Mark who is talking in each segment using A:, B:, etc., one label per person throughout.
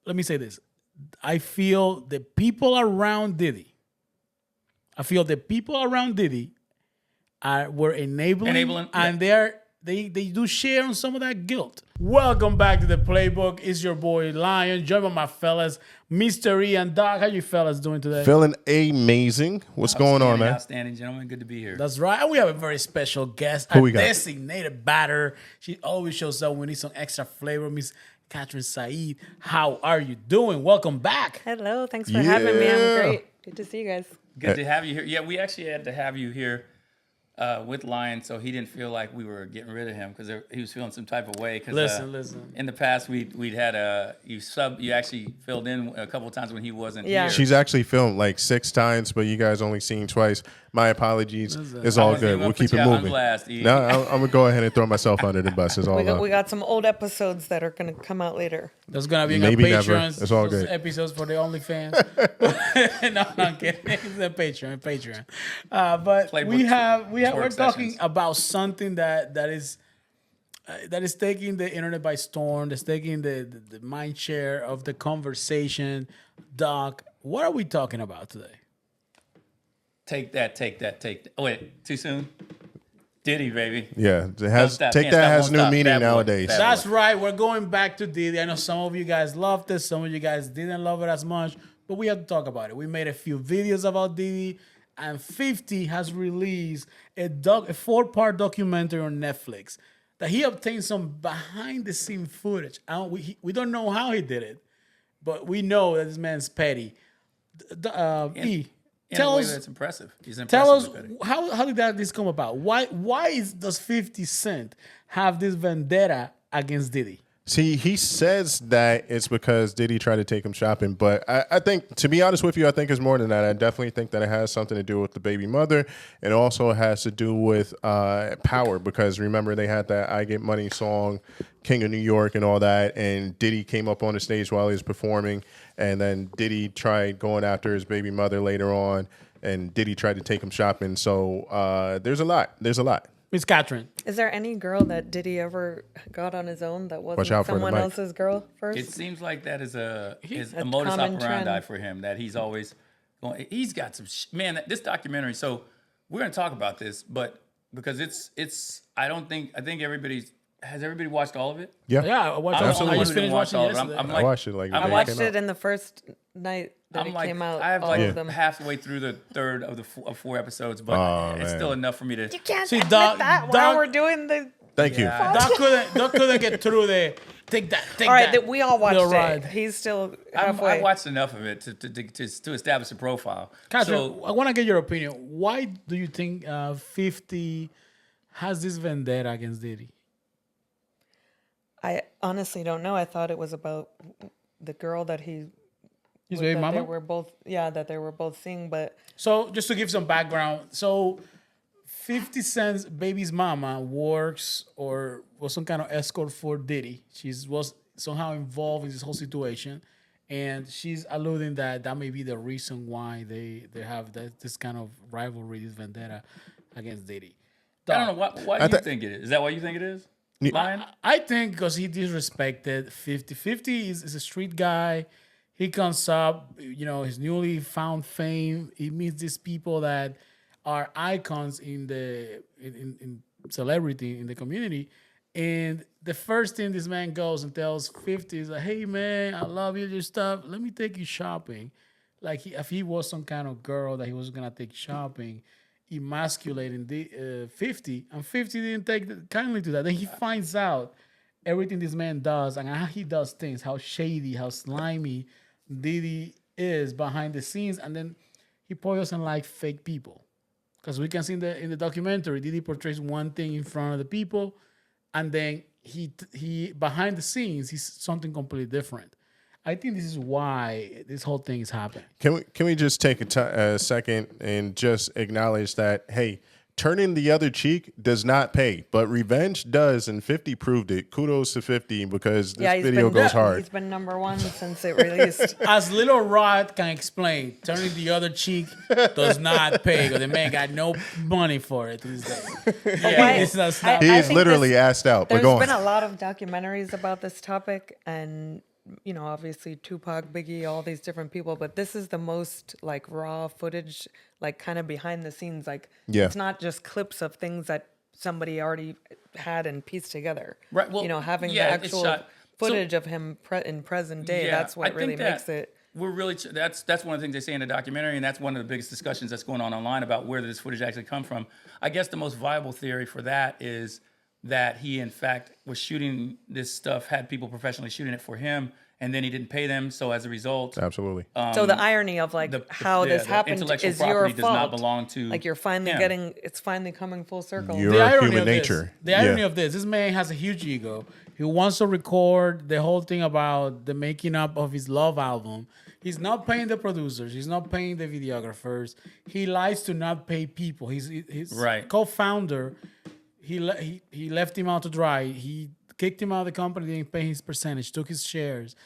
A: let me say this. I feel the people around Diddy. Were enabling, and they do share on some of that guilt. Welcome back to the Playbook. It's your boy Lion, joined by my fellas, Mr. E and Doc. How you fellas doing today?
B: Feeling amazing. What's going on, man?
C: Outstanding, gentlemen. Good to be here.
A: That's right. And we have a very special guest,
B: Who
A: a
B: we got?
A: designated batter. She always shows up when we need some extra flavor. Miss Catherine Saeed, how are you doing? Welcome back.
D: Hello, thanks for having me. I'm great. Good to see you guys.
C: Good to have you here. Yeah, we actually had to have you here with Lion, so he didn't feel like we were getting rid of him because he was feeling some type of way.
A: Listen.
C: In the past, we'd had you actually filled in a couple of times when he wasn't
D: Yeah.
C: here.
B: She's actually filmed like 6 times, but you guys only seen twice. My apologies. It's all good. We'll keep it moving. No, I'm going to go ahead and throw myself under the bus. It's all
D: We got some old episodes that are going to come out later.
A: There's going to be
B: Maybe
A: a
B: never.
A: Patreon.
B: It's all
A: those
B: good.
A: episodes for the OnlyFans. No, I'm kidding. It's a Patreon. But
C: Playbook
A: we're talking
C: sessions.
A: about something that is taking the internet by storm. That's taking the mind share of the conversation. Doc, what are we talking about today?
C: Take that. Oh, wait, too soon? Diddy, baby.
B: Yeah,
C: Don't stop.
B: take
C: Can't
B: that
C: stop,
B: has
C: won't
B: new
C: stop.
B: meaning
C: Bad boy.
B: nowadays.
C: Bad
A: That's right. We're going back to Diddy. I know some of you guys loved it. Some of you guys didn't love it as much. But we have to talk about it. We made a few videos about Diddy. And 50 has released a 4-part documentary on Netflix that he obtained some behind-the-scene footage. We don't know how he did it. But we know that this man's petty. Tell us,
C: that's impressive. He's impressive.
A: tell us
C: with it.
A: how did this come about? Why does 50 Cent have this vendetta against Diddy?
B: See, he says that it's because Diddy tried to take him shopping, but I think, to be honest with you, I think it's more than that. I definitely think that it has something to do with the baby mother. It also has to do with power, because remember they had that I Get Money song, King of New York and all that, and Diddy came up on the stage while he was performing, and then Diddy tried going after his baby mother later on, and Diddy tried to take him shopping. So there's a lot.
A: Miss Catherine.
D: Is there any girl that Diddy ever got on his own that
B: Watch
D: wasn't
B: out for the
D: someone
B: mic.
D: else's girl first?
C: It seems like that is a
D: A
C: modus
D: common
C: operandi
D: trend.
C: for him, that he's always going. He's got some man. This documentary. So we're going to talk about this, but because it's. I think everybody's. Has everybody watched all of it?
A: Yeah, I watched
C: I'm
A: it.
C: the only
A: I
C: one
A: just
C: who didn't
A: finished
C: watch
A: watching
C: all of it.
A: yesterday.
C: I'm
B: I
C: like,
B: watched it like
C: I
D: I
B: it
D: watched
B: came
D: it
B: out.
D: in the first night that
C: I'm
D: it
C: like,
D: came out.
C: I have
D: all
C: like
D: of them.
C: halfway through the third of the 4 episodes, but it's
B: man.
C: still enough for me to.
D: You can't
A: See,
D: admit
A: Doc-
D: that
A: Doc-
D: while we're doing the...
B: Thank you.
C: Yeah.
A: Doc couldn't get through the take that.
D: All right,
A: that.
D: we all watched
A: the
D: it.
A: ride.
D: He's still
C: I
D: halfway.
C: watched enough of it to establish a profile.
A: Catherine,
C: So
A: I want to get your opinion. Why do you think 50 has this vendetta against Diddy?
D: I honestly don't know. I thought it was about the girl that
A: His
D: that
A: baby
D: they
A: mama?
D: were both seeing, but
A: So just to give some background, so 50 Cent's baby's mama works or was some kind of escort for Diddy. She was somehow involved in this whole situation, and she's alluding that may be the reason why they have this kind of rivalry, this vendetta against Diddy.
C: I don't know why do you think it is. Is that why you think it is? Lion?
A: I think because he disrespected 50. 50 is a street guy. He comes up, his newly found fame. He meets these people that are icons in celebrity in the community. And the first thing this man goes and tells 50 is like, hey man, I love your stuff. Let me take you shopping. Like if he was some kind of girl that he was gonna take shopping, emasculating the 50, and 50 didn't take kindly to that. Then he finds out everything this man does and how he does things, how shady, how slimy Diddy is behind the scenes, and then he poisons like fake people. Because we can see in the documentary, Diddy portrays one thing in front of the people, and then he behind the scenes he's something completely different. I think this is why this whole thing is happening.
B: Can we just take a second and just acknowledge that, hey, turning the other cheek does not pay, but revenge does, and 50 proved it. Kudos to 50 because this video goes hard.
D: He's been #1 since it released.
A: As Little Rod can explain, turning the other cheek does not pay because the man got no money for it to this day.
D: Why-
A: It's not-
D: I
B: He's
D: think
B: literally asked out, but
D: There's
B: go
D: been
B: on.
D: a lot of documentaries about this topic, and obviously Tupac, Biggie, all these different people, but this is the most like raw footage, like kind of behind the scenes. Like
B: Yeah.
D: it's not just clips of things that somebody already had and pieced together.
C: Right, well,
D: Having the
C: yeah, it's
D: actual
C: shot- so-
D: footage of him in present day. That's what really makes it.
C: We're really that's one of the things they say in the documentary, and that's one of the biggest discussions that's going on online about where did this footage actually come from. I guess the most viable theory for that is that he in fact was shooting this stuff, had people professionally shooting it for him, and then he didn't pay them. So as a result,
B: Absolutely.
D: So the irony of like how this
C: the
D: happened
C: intellectual
D: is your
C: property does
D: fault.
C: not belong to
D: like you're finally
C: him.
D: it's finally coming full circle.
B: You're-
A: The irony
B: human
A: of
B: nature.
A: This, the irony
B: Yeah.
A: of this man has a huge ego. He wants to record the whole thing about the making up of his Love album. He's not paying the producers. He's not paying the videographers. He lies to not pay people. His
C: Right.
A: co-founder, he left him out to dry. He kicked him out of the company, didn't pay his percentage, took his shares.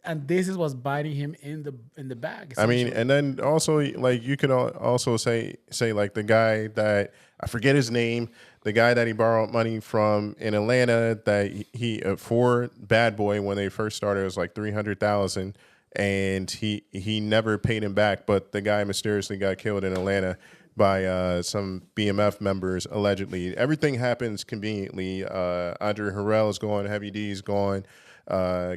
A: And this is what's biting him in the back.
B: I mean,
A: essentially.
B: and then also like you can also say like the guy that I forget his name, the guy that he borrowed money from in Atlanta that he for Bad Boy when they first started it was like $300,000, and he never paid him back. But the guy mysteriously got killed in Atlanta by some BMF members allegedly. Everything happens conveniently. Andre Harrell is gone, Heavy D is gone.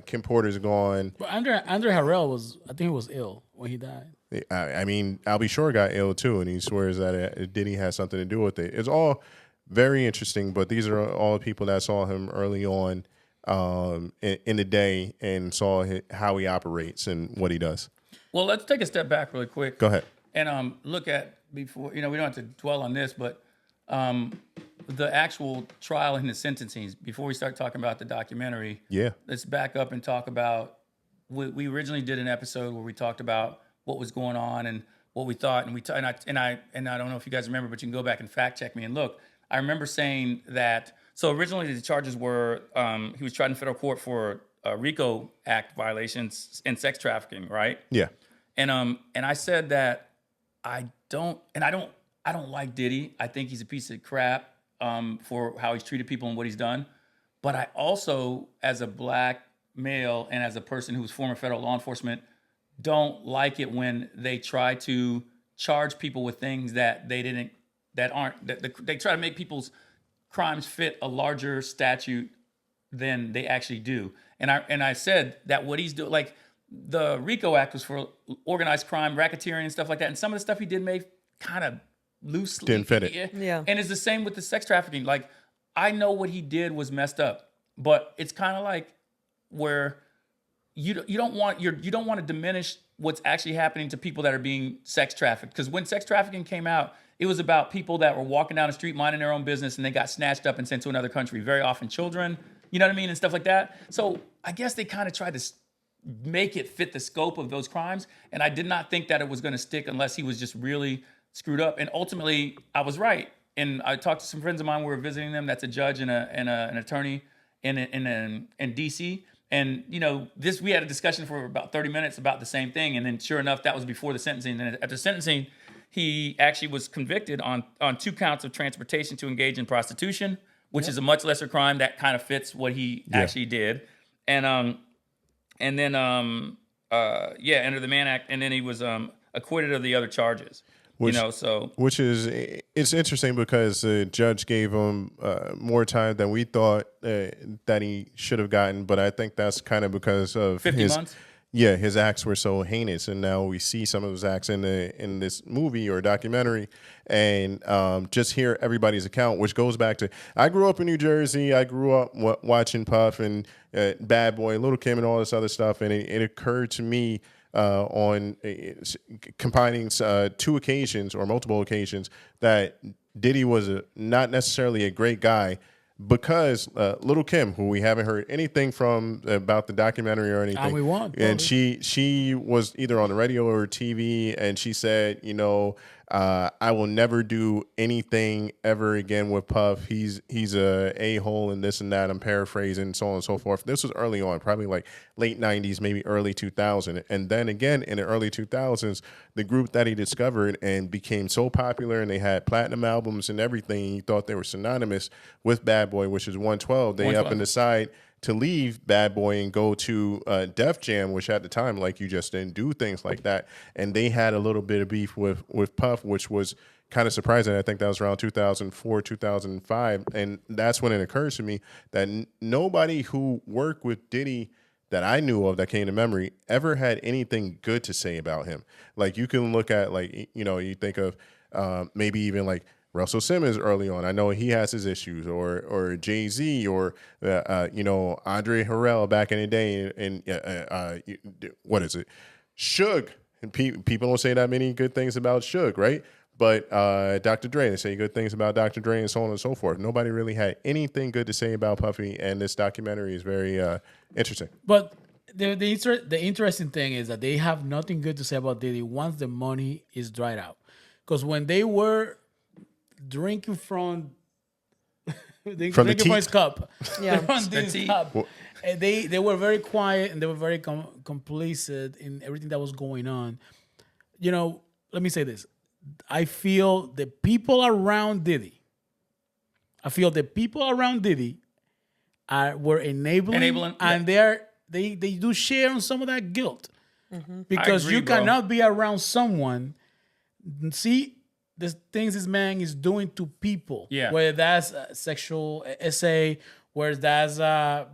B: Kim Porter's gone.
A: But Andre Harrell I think he was ill when he died.
B: I mean, I'll be sure got ill too, and he swears that Diddy has something to do with it. It's all very interesting, but these are all people that saw him early on in the day and saw how he operates and what he does.
C: Well, let's take a step back really quick.
B: Go ahead.
C: And look at before, we don't have to dwell on this, but the actual trial and the sentencing, before we start talking about the documentary,
B: Yeah.
C: let's back up and talk about, we originally did an episode where we talked about what was going on and what we thought, and I don't know if you guys remember, but you can go back and fact check me and look. I remember saying that, so originally the charges were, he was tried in federal court for RICO Act violations and sex trafficking, right?
B: Yeah.
C: And I said that I don't like Diddy. I think he's a piece of crap for how he's treated people and what he's done. But I also, as a black male and as a person who's former federal law enforcement, don't like it when they try to charge people with things that they try to make people's crimes fit a larger statute than they actually do. And I said that what he's doing, like the RICO Act was for organized crime, racketeering, and stuff like that. And some of the stuff he did may kind of loosely
B: Didn't fit it.
D: Yeah.
C: And it's the same with the sex trafficking. Like, I know what he did was messed up, but it's kind of like where you don't want to diminish what's actually happening to people that are being sex trafficked. Because when sex trafficking came out, it was about people that were walking down the street minding their own business and they got snatched up and sent to another country. Very often children, you know what I mean, and stuff like that. So I guess they kind of tried to make it fit the scope of those crimes. And I did not think that it was going to stick unless he was just really screwed up. And ultimately, I was right. And I talked to some friends of mine. We were visiting them. That's a judge and an attorney in D.C. And we had a discussion for about 30 minutes about the same thing. And then, sure enough, that was before the sentencing. And after sentencing, he actually was convicted on 2 counts of transportation to engage in prostitution, which is a much lesser crime. That kind of fits what he actually did. And then under the Mann Act, and then he was acquitted of the other charges. Which is
B: it's interesting because the judge gave him more time than we thought that he should have gotten, but I think that's kind of because of
C: 50 months.
B: Yeah, his acts were so heinous, and now we see some of his acts in this movie or documentary, and just hear everybody's account, which goes back to I grew up in New Jersey. I grew up watching Puff and Bad Boy, Little Kim, and all this other stuff, and it occurred to me on combining 2 occasions or multiple occasions that Diddy was not necessarily a great guy. Because Little Kim, who we haven't heard anything from about the documentary or anything,
A: And we won't,
B: and
A: probably.
B: she was either on the radio or TV, and she said, I will never do anything ever again with Puff. He's a hole and this and that. I'm paraphrasing, so on and so forth. This was early on, probably like late 90s, maybe early 2000. And then again in the early 2000s, the group that he discovered and became so popular, and they had platinum albums and everything, he thought they were synonymous with Bad Boy, which is 112. They up and decide to leave Bad Boy and go to Def Jam, which at the time, like you just didn't do things like that. And they had a little bit of beef with Puff, which was kind of surprising. I think that was around 2004, 2005. And that's when it occurs to me that nobody who worked with Diddy that I knew of that came to memory ever had anything good to say about him. Like you can look at like, you know, you think of maybe even like Russell Simmons early on. I know he has his issues, or Jay-Z, or you know, Andre Harrell back in the day, and what is it, Suge. And people don't say that many good things about Suge, right? But Dr. Dre, they say good things about Dr. Dre and so on and so forth. Nobody really had anything good to say about Puffy, and this documentary is very interesting.
A: But the interesting thing is that they have nothing good to say about Diddy once the money is dried out. Because when they were drinking from his cup,
D: Yeah.
A: from Diddy's cup, and they were very quiet and they were very complicit in everything that was going on. You know, let me say this. I feel the people around Diddy were enabling, and they do share on some of that guilt. Because
C: agree,
A: you
C: bro.
A: cannot be around someone, see the things this man is doing to people.
C: Yeah.
A: Whether that's sexual essay, where that's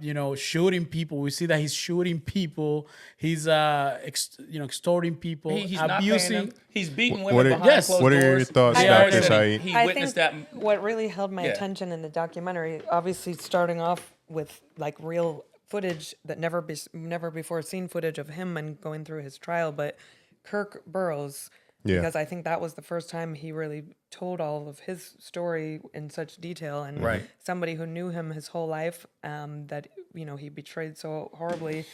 A: you know, shooting people. We see that he's shooting people. He's extorting people,
C: He's not paying
A: abusing.
C: them. He's beating
B: What
C: women
B: are-
C: behind
A: Yes.
C: closed
B: What are your
C: doors.
B: thoughts,
C: He
B: Dr.
C: already said
B: Saeed?
C: He
D: I
C: witnessed
D: think
C: that.
D: what really held my
C: Yeah.
D: attention in the documentary, obviously starting off with like real footage that never before seen footage of him and going through his trial, but Kirk Burroughs,
B: Yeah.
D: because I think that was the first time he really told all of his story in such detail, and
C: Right.
D: somebody who knew him his whole life, that, you know, he betrayed so horribly,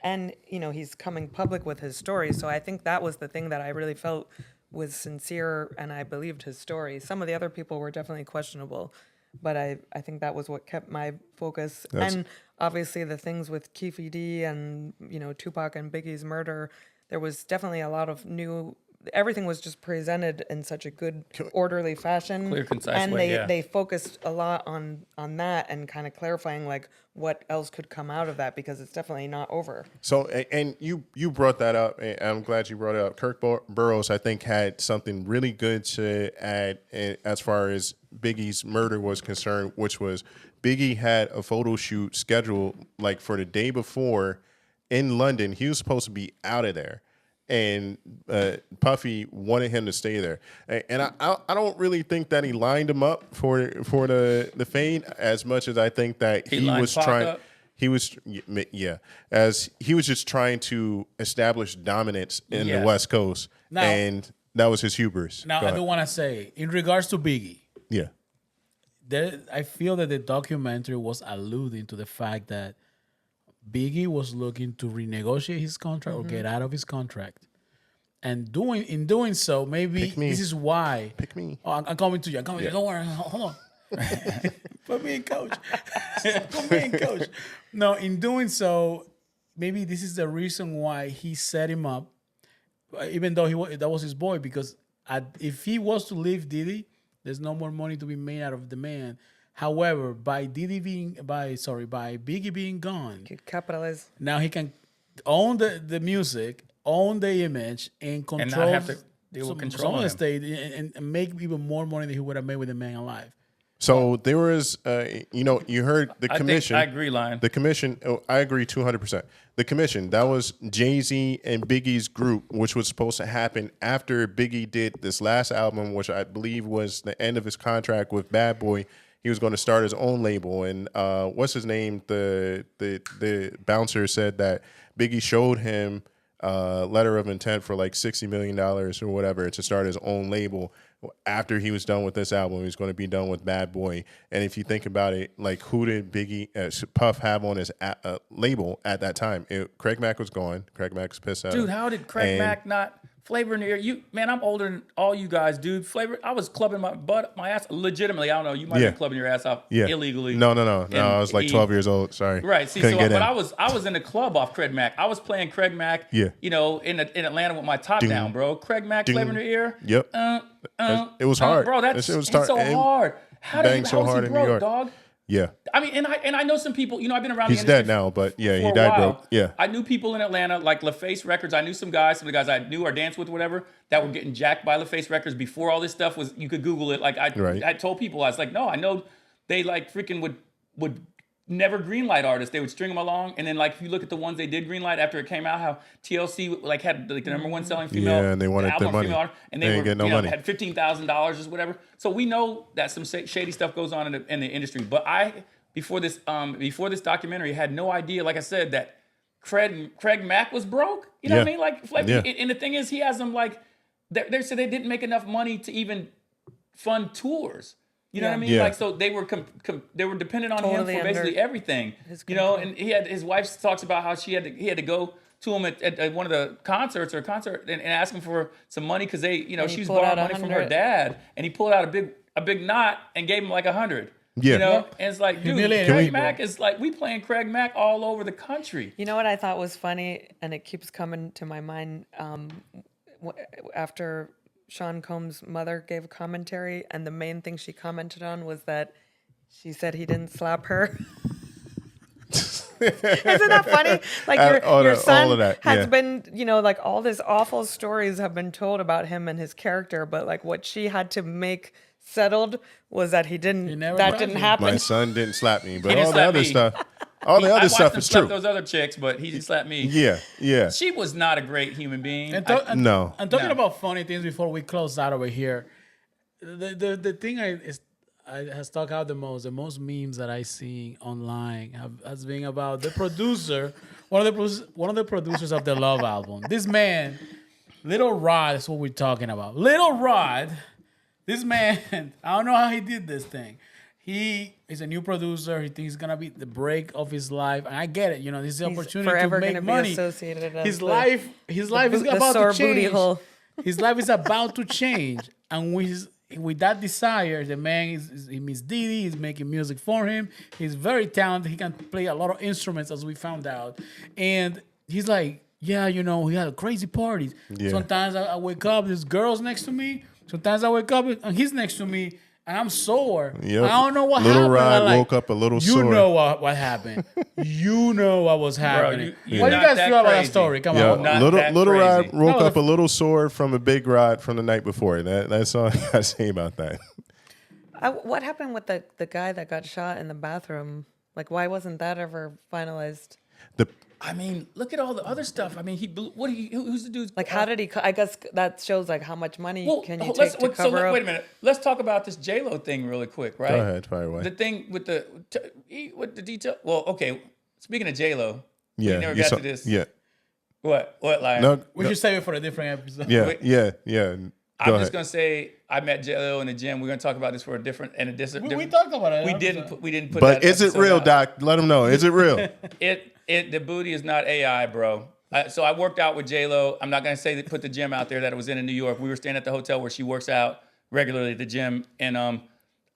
D: and, you know, he's coming public with his story. So I think that was the thing that I really felt was sincere, and I believed his story. Some of the other people were definitely questionable, but I think that was what kept my focus. And obviously the things with Keefe D and, you know, Tupac and Biggie's murder, there was definitely a lot of new, everything was just presented in such a good, orderly fashion.
C: Clear, concise
D: and
C: way,
D: they,
C: yeah.
D: they focused a lot on that and kind of clarifying like what else could come out of that, because it's definitely not over.
B: So, and you brought that up, and I'm glad you brought it up. Kirk Burroughs, I think, had something really good to add as far as Biggie's murder was concerned, which was Biggie had a photo shoot scheduled like for the day before in London. He was supposed to be out of there, and Puffy wanted him to stay there. And I don't really think that he lined him up for the fade as much as I think that he
C: lined
B: was
C: Pac
B: trying.
C: up?
B: He was, as he was just trying to establish dominance in the
C: Yeah.
B: West Coast,
A: Now-
B: and that was his hubris.
A: Now
B: Go
A: I
B: ahead.
A: do want to say, in regards to Biggie,
B: Yeah.
A: I feel that the documentary was alluding to the fact that Biggie was looking to renegotiate his contract or get out of his contract. And in doing so, maybe
B: Pick me.
A: this is why.
B: Pick me.
A: Oh, I'm coming to you. I'm coming to you. Don't worry. Hold on. Put me in, coach. Put me in, coach. No, in doing so, maybe this is the reason why he set him up, even though that was his boy, because if he was to leave Diddy, there's no more money to be made out of the man. However, by Biggie being gone,
D: Could capitalize.
A: now he can own the music, own the image, and control
C: not have to deal with controlling
A: some
C: him.
A: estate and make even more money than he would have made with the man alive.
B: So there was, you heard the commission.
C: I agree, Lion.
B: The commission, I agree 200%. The commission, that was Jay-Z and Biggie's group, which was supposed to happen after Biggie did this last album, which I believe was the end of his contract with Bad Boy. He was going to start his own label. And what's his name? The bouncer said that Biggie showed him a letter of intent for like $60 million or whatever to start his own label. After he was done with this album, he was going to be done with Bad Boy. And if you think about it, like who did Puff have on his label at that time? Craig Mack was gone. Craig Mack was pissed at him.
C: Dude, how did Craig Mack not Flavor in the Air? I'm older than all you guys, dude. Flavor, I was clubbing my ass legitimately. I don't know. You might
B: Yeah.
C: be clubbing your ass off
B: Yeah.
C: illegally.
B: No. I was like 12 years old. Sorry.
C: Right. See,
B: Couldn't get in.
C: but I was in the club off Craig Mack. I was playing Craig Mack.
B: Yeah.
C: You know, in Atlanta with my top down, bro. Craig Mack,
B: Ding.
C: Flavor in the Ear.
B: Yep. It was hard.
C: Bro,
B: It was
C: it's so hard. How
B: banged
C: did
B: so
C: how
B: hard
C: was
B: in
C: he
B: New
C: broke,
B: York.
C: dog?
B: Yeah.
C: I mean, and I know some people. I've been around.
B: He's
C: the industry
B: dead now, but yeah,
C: for
B: he
C: a
B: died
C: while.
B: broke. Yeah.
C: I knew people in Atlanta, like LaFace Records. I knew some of the guys I knew or danced with, whatever, that were getting jacked by LaFace Records before all this stuff was. You could Google it. Like
B: Right.
C: I told people, I was like, no, I know they like freaking would never greenlight artists. They would string them along, and then like if you look at the ones they did greenlight after it came out, how TLC like had like the number one selling female,
B: Yeah, and they wanted
C: album
B: their money.
C: female artist, and
B: They
C: they
B: ain't
C: were
B: get no money.
C: had $15,000 or whatever. So we know that some shady stuff goes on in the industry. But before this documentary, had no idea, like I said, that Craig Mack was broke. You know what I
B: Yeah.
C: mean? Like
B: Yeah.
C: and the thing is, he has them like they said they didn't make enough money to even fund tours. You know what I mean?
B: Yeah.
C: Like so they were they were dependent on
D: Totally
C: him for basically
D: under
C: everything.
D: his
C: And his wife talks about how he had to go to him at one of the concerts and ask him for some money because they
D: he
C: she was
D: pulled
C: borrowing
D: out
C: money from her
D: 100.
C: dad, and he pulled out a big knot and gave him like 100.
B: Yeah.
C: And it's like, dude,
A: Humiliating.
C: Craig Mack is like, we playing Craig Mack all over the country.
D: You know what I thought was funny, and it keeps coming to my mind after Sean Combs' mother gave a commentary, and the main thing she commented on was that she said he didn't slap her. Isn't that funny? Like your son
B: all of that,
D: has
B: yeah.
D: been, like all these awful stories have been told about him and his character, but like what she had to make settled was that
A: never
D: that
A: touched
D: didn't
A: you.
D: happen.
B: My son didn't slap me, but
C: didn't
B: all the
C: slap
B: other
C: me.
B: stuff, all the
C: I
B: other
C: watched
B: stuff
C: him
B: is
C: slap
B: true.
C: those other chicks, but he didn't slap me.
B: Yeah. Yeah.
C: She was not a great human being.
B: No.
A: And talking
C: No.
A: about funny things before we close out over here, the thing has stuck out the most memes that I see online has been about the producer, one of the producers of the Love album. This man, Little Rod, is what we're talking about. Little Rod, this man, I don't know how he did this thing. He is a new producer. He thinks it's gonna be the break of his life, and I get it. This is the
D: He's
A: opportunity to
D: forever
A: make
D: gonna be
A: money.
D: associated as
A: His
D: the-
A: life is about
D: sore
A: to
D: booty
A: change.
D: hole.
A: His life is about to change, and with that desire, the man he meets Diddy. He's making music for him. He's very talented. He can play a lot of instruments, as we found out. And he's like, yeah, he had crazy parties.
B: Yeah.
A: Sometimes I wake up, there's girls next to me. Sometimes I wake up and he's next to me. And I'm sore.
B: Yep.
A: I don't know what
B: Little
A: happened.
B: Rod
A: I'm like,
B: woke up a little
A: you
B: sore.
A: know what happened. You know what was happening.
C: you're
A: What do you
C: not
A: guys
C: that
A: feel about that
C: crazy.
A: story? Come
B: Yeah,
A: on.
C: Not
B: little
C: that
B: little Rod
C: crazy.
B: woke
A: No,
B: up a little sore from a big rod from the night before. That's all I gotta say about that.
D: What happened with the guy that got shot in the bathroom? Like, why wasn't that ever finalized?
C: I mean, look at all the other stuff. I mean, who's the dude?
D: Like, how did he? I guess that shows like how much money can you
C: let's-
D: take to
C: so
D: cover up.
C: wait a minute. Let's talk about this J-Lo thing really quick, right?
B: Go ahead, fire away.
C: The thing with the detail. Well, okay. Speaking of J-Lo,
B: Yeah,
C: we never
B: you
C: got
B: saw-
C: to this.
B: Yeah,
C: What, Lion?
B: no,
A: We should save it for a different episode.
B: yeah,
C: Wait.
B: yeah.
C: I'm
B: Go
C: just
B: ahead.
C: gonna say I met J-Lo in the gym. We're gonna talk about this for a different.
A: We talked about it.
C: We didn't put.
B: But
C: that
B: is it
C: episode
B: real,
C: out.
B: Doc? Let them know. Is it real?
C: The booty is not AI, bro. So I worked out with J-Lo. I'm not gonna say that put the gym out there that it was in New York. We were staying at the hotel where she works out regularly at the gym, and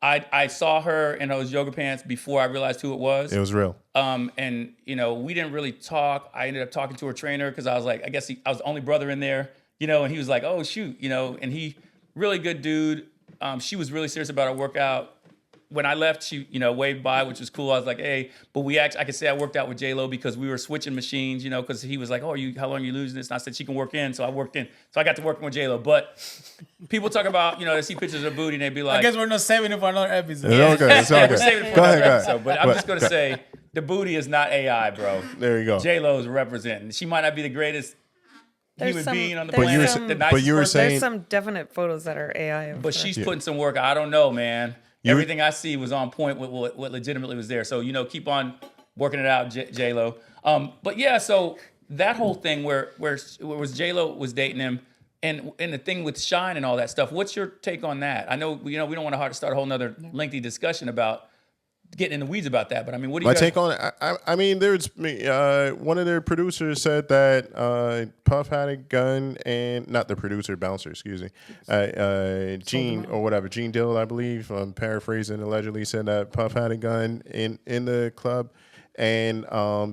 C: I saw her in those yoga pants before I realized who it was.
B: It was real.
C: And we didn't really talk. I ended up talking to her trainer because I was like, I guess I was the only brother in there, and he was like, oh shoot, and he really good dude. She was really serious about her workout. When I left, she, waved by, which was cool. I was like, hey, but I could say I worked out with J-Lo because we were switching machines, because he was like, oh, how long are you losing this? And I said, she can work in. So I worked in. So I got to working with J-Lo. But people talk about, they see pictures of her booty and they be like,
A: I guess we're not saving it for another episode.
B: It's okay. It's
C: we're
B: okay.
C: saving it for
B: Go
C: another
B: ahead, go
C: episode.
B: ahead.
C: But I'm just going to say the booty is not AI, bro.
B: There you go.
C: J-Lo's representing. She might not be the greatest
D: There's
C: human
D: some-
C: being on the
D: there's
C: planet.
D: some-
C: the
B: but
C: nicest
B: you were
C: person.
B: saying-
D: There's some definite photos that are AI. of
C: But
D: her.
C: she's putting some work. I don't know, man.
B: You-
C: Everything I see was on point with what legitimately was there. So, keep on working it out, J-Lo. But yeah, so that whole thing where was J-Lo was dating him and the thing with Shine and all that stuff. What's your take on that? I know, we don't want to start a whole nother lengthy discussion about getting in the weeds about that. But I mean, what do you
B: My
C: guys
B: take on it, I mean, there's one of their producers said that Puff had a gun, and not the producer, bouncer, excuse me, Gene or whatever, Gene Dill, I believe, I'm paraphrasing, allegedly said that Puff had a gun in the club, and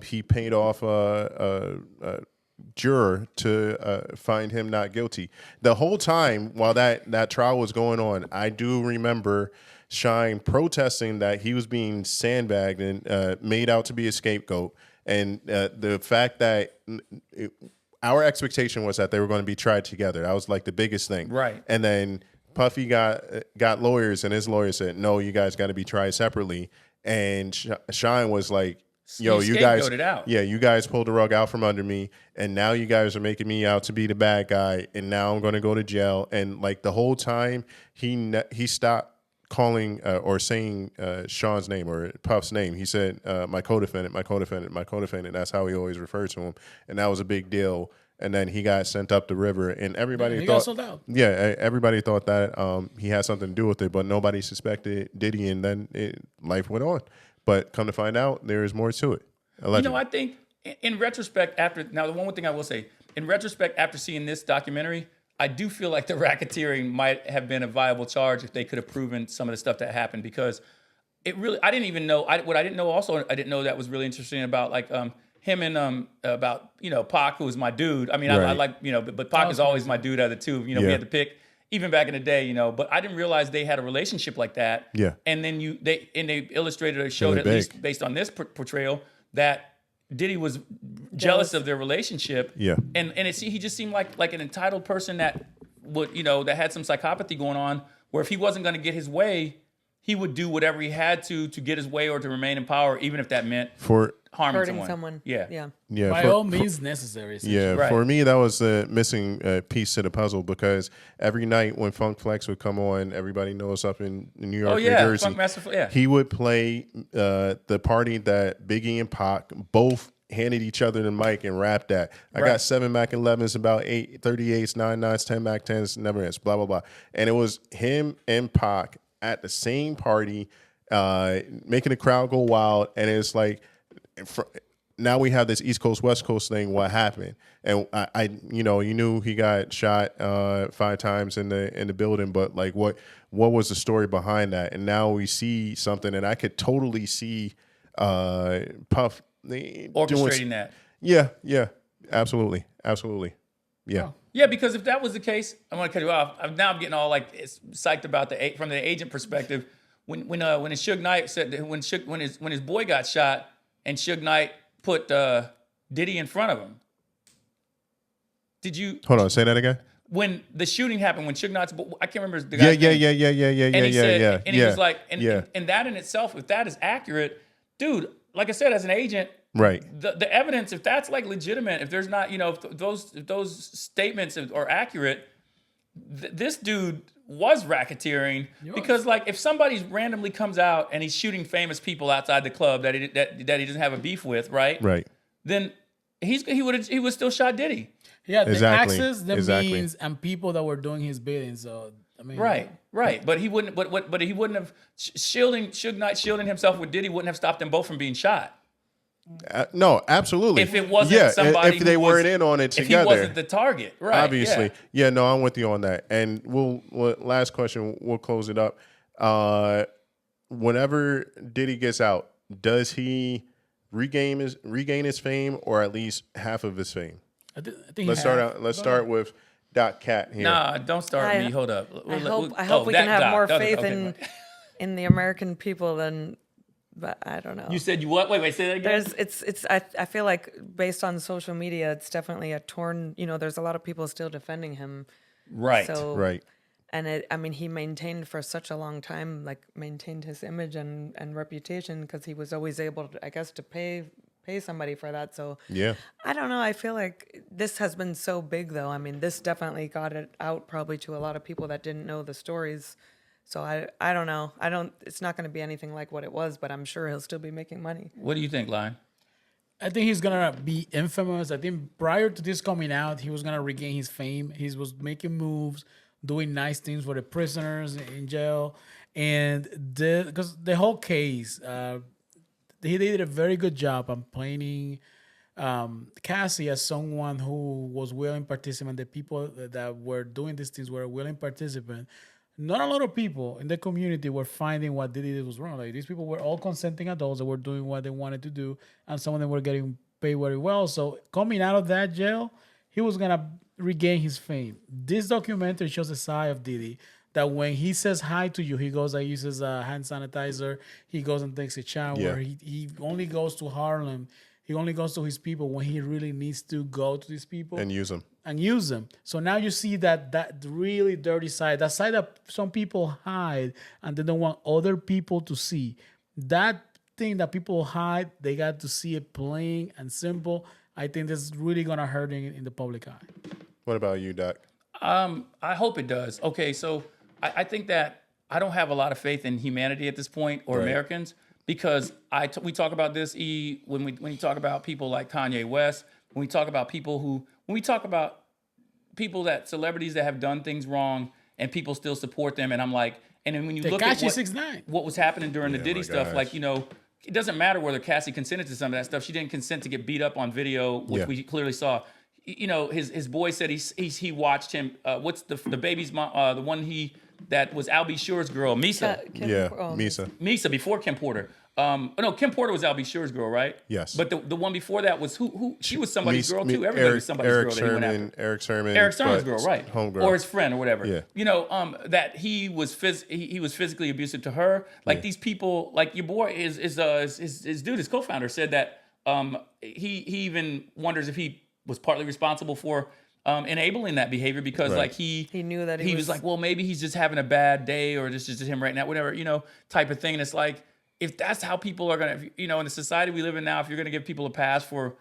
B: he paid off a juror to find him not guilty. The whole time while that trial was going on, I do remember Shine protesting that he was being sandbagged and made out to be a scapegoat. And the fact that our expectation was that they were going to be tried together. That was like the biggest thing.
C: Right.
B: And then Puffy got lawyers, and his lawyer said, no, you guys got to be tried separately. And Shine was like, yo, you guys,
C: scapegoated out.
B: yeah, you guys pulled the rug out from under me, and now you guys are making me out to be the bad guy, and now I'm going to go to jail. And like the whole time, he stopped calling or saying Sean's name or Puff's name. He said, my co-defendant, my co-defendant, my co-defendant. That's how he always referred to him, and that was a big deal. And then he got sent up the river, and everybody
A: he
B: thought,
A: got sold out.
B: yeah, everybody thought that he had something to do with it, but nobody suspected Diddy, and then life went on. But come to find out, there is more to it. Allegedly.
C: I think in retrospect, the one thing I will say, in retrospect, after seeing this documentary, I do feel like the racketeering might have been a viable charge if they could have proven some of the stuff that happened, because it really, I didn't even know, what I didn't know also, I didn't know that was really interesting about like him and about, Pac, who was my dude. I mean, I like, but Pac is always my dude out of the two, we had to pick. Even back in the day, but I didn't realize they had a relationship like that.
B: Yeah.
C: And then they illustrated or showed,
B: Really
C: at
B: big.
C: least based on this portrayal, that Diddy was jealous of their relationship.
B: Yeah.
C: And he just seemed like an entitled person that would, that had some psychopathy going on, where if he wasn't going to get his way, he would do whatever he had to get his way or to remain in power, even if that meant harming
D: Hurting someone.
C: Yeah.
B: Yeah.
A: By all means necessary.
B: Yeah,
C: Right.
B: for me, that was the missing piece to the puzzle, because every night when Funk Flex would come on, everybody knows up in New York, New Jersey,
C: Funk Master, yeah.
B: he would play the party that Biggie and Pac both handed each other the mic and rapped at. I got 7 Mac 11s, about 38s, 9s, 10 Mac 10s, never ends, blah, blah, blah. And it was him and Pac at the same party, making the crowd go wild. And it's like, now we have this East Coast, West Coast thing. What happened? And I you knew he got shot 5 times in the building, but like, what was the story behind that? And now we see something, and I could totally see Puff
C: Orchestrating that.
B: Yeah, absolutely, yeah.
C: Yeah, because if that was the case, I'm gonna cut you off. Now I'm getting all like psyched about from the agent perspective. When Suge Knight said that when his boy got shot and Suge Knight put Diddy in front of him. Did you
B: Hold on, say that again.
C: When the shooting happened, when Suge Knight's, I can't remember the guy's
B: Yeah.
C: name. And he said, and he was like,
B: yeah.
C: and that in itself, if that is accurate, dude, like I said, as an agent,
B: Right.
C: The evidence, if that's like legitimate, if there's not, if those statements are accurate, this dude was racketeering, because like if somebody randomly comes out and he's shooting famous people outside the club that he doesn't have a beef with, right? Then he would still shot Diddy.
A: Yeah, the
B: Exactly.
A: access, the
B: Exactly.
A: means, and people that were doing his bidding. So I mean,
C: Right. But he wouldn't. But he wouldn't have Suge Knight shielding himself with Diddy wouldn't have stopped them both from being shot.
B: No, absolutely.
C: If it wasn't somebody,
B: if they
C: who
B: weren't
C: was,
B: in on it
C: if
B: together,
C: he wasn't the target, right?
B: obviously. Yeah, no, I'm with you on that. And last question, we'll close it up. Whenever Diddy gets out, does he regain his fame, or at least half of his fame?
A: I think
B: Let's start with Doc Cat here.
C: Nah, don't start me. Hold up.
D: I hope we can have more faith in the American people than. But I don't know.
C: You said you what? Wait, say that again.
D: I feel like based on social media, it's definitely a torn. There's a lot of people still defending him.
C: Right.
D: So,
B: Right.
D: And he maintained for such a long time, maintained his image and reputation, because he was always able to, I guess, to pay somebody for that. So
B: Yeah.
D: I don't know. I feel like this has been so big, though. I mean, this definitely got it out probably to a lot of people that didn't know the stories. So I don't know. It's not going to be anything like what it was, but I'm sure he'll still be making money.
C: What do you think, Lion?
A: I think he's gonna be infamous. I think prior to this coming out, he was gonna regain his fame. He was making moves, doing nice things for the prisoners in jail, and because the whole case, they did a very good job on painting Cassie as someone who was willing participant. The people that were doing these things were a willing participant. Not a lot of people in the community were finding what Diddy did was wrong. Like, these people were all consenting adults that were doing what they wanted to do, and some of them were getting paid very well. So coming out of that jail, he was gonna regain his fame. This documentary shows a side of Diddy that when he says hi to you, he goes and uses hand sanitizer. He goes and takes a shower.
B: Yeah.
A: He only goes to Harlem. He only goes to his people when he really needs to go to these people
B: And use them.
A: and use them. So now you see that really dirty side, that side that some people hide and they don't want other people to see. That thing that people hide, they got to see it plain and simple. I think this is really gonna hurt in the public eye.
B: What about you, Doc?
C: I hope it does. Okay, so I think that I don't have a lot of faith in humanity at this point or
B: Right.
C: Americans because we talk about this when you talk about people like Kanye West, when we talk about celebrities that have done things wrong and people still support them, and I'm like, and then when you look at
A: Tekashi 6ix9ine.
C: what was happening during the Diddy
B: my
C: stuff,
B: gosh.
C: like, it doesn't matter whether Cassie consented to some of that stuff. She didn't consent to get beat up on video, which
B: Yeah.
C: we clearly saw. His boy said he watched him. What's the baby's mom? The one that was Al B. Sure's girl, Misa.
B: Misa.
C: Misa before Kim Porter. No, Kim Porter was Al B. Sure's girl, right?
B: Yes.
C: But the one before that was who? She was somebody's girl too. Everybody
B: Eric,
C: was somebody's
B: Eric
C: girl. That he went after.
B: Eric Sermon.
C: Eric Sermon's
B: but
C: girl, right?
B: Homegirl.
C: Or his friend or whatever.
B: Yeah.
C: That he was he was physically abusive to her. Like these people, like your boy his dude, his co-founder said that he even wonders if he was partly responsible for enabling that behavior because
B: Right.
C: like he
D: knew that
C: he was like, well, maybe he's just having a bad day or this is just him right now, whatever, type of thing. And it's like, if that's how people are gonna, in the society we live in now, if you're gonna give people a pass for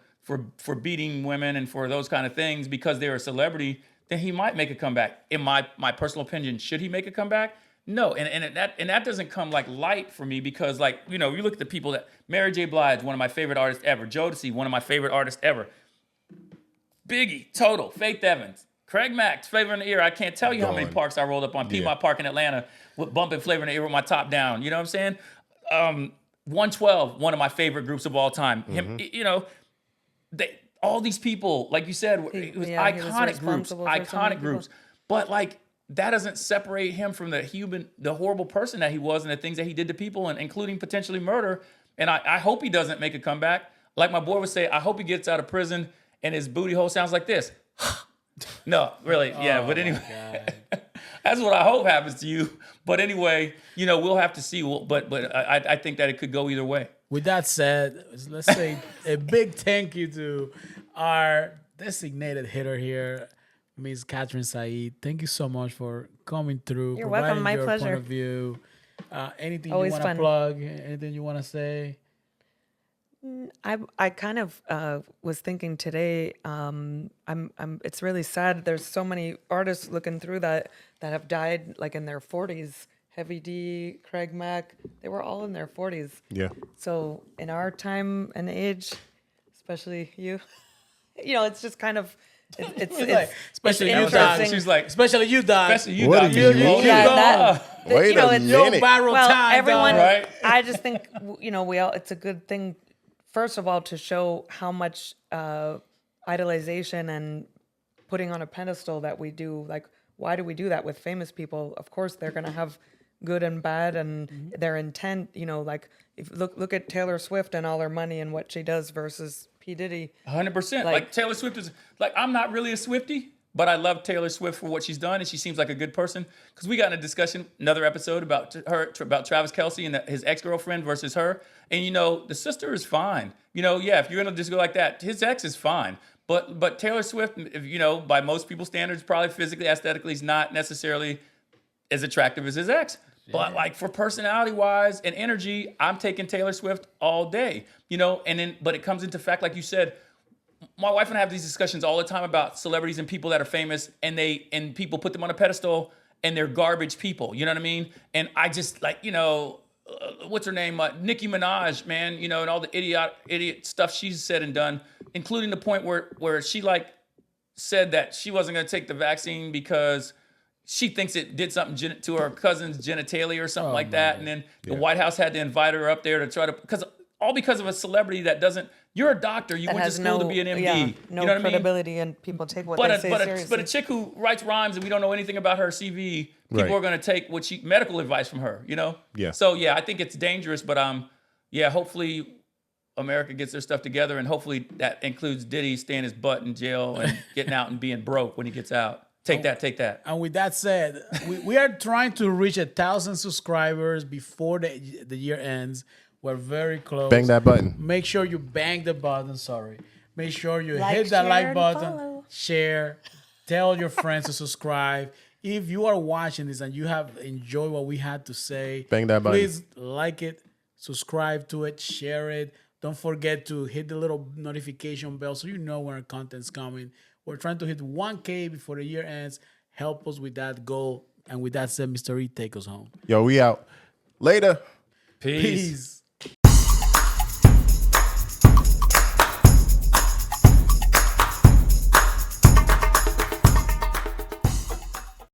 C: beating women and for those kind of things because they're a celebrity, then he might make a comeback. In my personal opinion, should he make a comeback? No, and that doesn't come like light for me because like you look at the people that Mary J. Blige, one of my favorite artists ever, Jodeci, one of my favorite artists ever, Biggie, Total, Faith Evans, Craig Mack, Flavor in the Ear. I can't tell you how many
B: Gone.
C: parks I rolled up on Piedmont Park in Atlanta with bumping Flavor in the Ear with my top down. You know what I'm saying? 112, one of my favorite groups of all time. Him, all these people, like you said, it was
D: he was
C: iconic groups,
D: responsible for so many people.
C: But like that doesn't separate him from the horrible person that he was and the things that he did to people, and including potentially murder. And I hope he doesn't make a comeback. Like my boy would say, I hope he gets out of prison and his booty hole sounds like this. No, really, yeah. But anyway, that's what I hope happens to you. But anyway, we'll have to see. But I think that it could go either way.
A: With that said, let's say a big thank you to our designated hitter here, Ms. Catherine Said. Thank you so much for coming through.
D: You're welcome.
A: providing
D: My
A: your
D: pleasure.
A: Point of view. Anything
D: Always
A: you want to
D: fun.
A: plug? Anything you want to say?
D: I kind of was thinking today. It's really sad. There's so many artists looking through that have died like in their 40s. Heavy D, Craig Mack, they were all in their 40s.
B: Yeah.
D: So in our time and age, especially you, it's just kind of it's
A: Especially
D: it's
A: you, Doc.
D: interesting.
C: She's like,
A: Especially you, Doc.
C: especially you,
B: What
C: Doc.
B: do you mean?
D: Yeah,
C: go
D: that-
C: off.
B: Wait a
D: it's
A: Your
B: minute.
A: viral
D: well,
A: time,
D: everyone.
A: dog.
C: Right?
D: I just think we all. It's a good thing, first of all, to show how much idolization and putting on a pedestal that we do. Like, why do we do that with famous people? Of course, they're gonna have good and bad, and their intent. Like if look at Taylor Swift and all her money and what she does versus P Diddy.
C: 100%.
D: Like-
C: Like Taylor Swift is like, I'm not really a Swiftie, but I love Taylor Swift for what she's done, and she seems like a good person. Because we got in a discussion, another episode about about Travis Kelce and his ex-girlfriend versus her. And the sister is fine. If you're gonna just go like that, his ex is fine. But Taylor Swift, by most people's standards, probably physically, aesthetically, is not necessarily as attractive as his ex. But like for personality wise and energy, I'm taking Taylor Swift all day. But it comes into fact, like you said, my wife and I have these discussions all the time about celebrities and people that are famous, and people put them on a pedestal and they're garbage people. You know what I mean? And I just like, what's her name? Nicki Minaj, man, and all the idiot stuff she's said and done, including the point where she like said that she wasn't going to take the vaccine because she thinks it did something to her cousin's genitalia or something like that. And then the White House had to invite her up there to try to, because of a celebrity that doesn't, you're a doctor, you
D: That
C: went to
D: has
C: school to be an MD.
D: no
C: You know what I mean?
D: credibility, and people take what they say seriously.
C: But a chick who writes rhymes and we don't know anything about her CV, people
B: Right.
C: are going to take medical advice from her,
B: Yeah.
C: So yeah, I think it's dangerous, but hopefully America gets their stuff together, and hopefully that includes Diddy staying his butt in jail and getting out and being broke when he gets out. Take that.
A: And with that said, we are trying to reach 1,000 subscribers before the year ends. We're very close.
B: Bang that button.
A: Make sure you bang the button. Sorry. Make sure you
D: Like,
A: hit that
D: share,
A: like
D: and
A: button,
D: follow.
A: share, tell your friends to subscribe. If you are watching this and you have enjoyed what we had to say,
B: Bang that button.
A: please like it, subscribe to it, share it. Don't forget to hit the little notification bell so you know when our content's coming. We're trying to hit 1K before the year ends. Help us with that goal. And with that said, Mr. E, take us home.
B: Yo, we out. Later.
C: Peace.
A: Peace.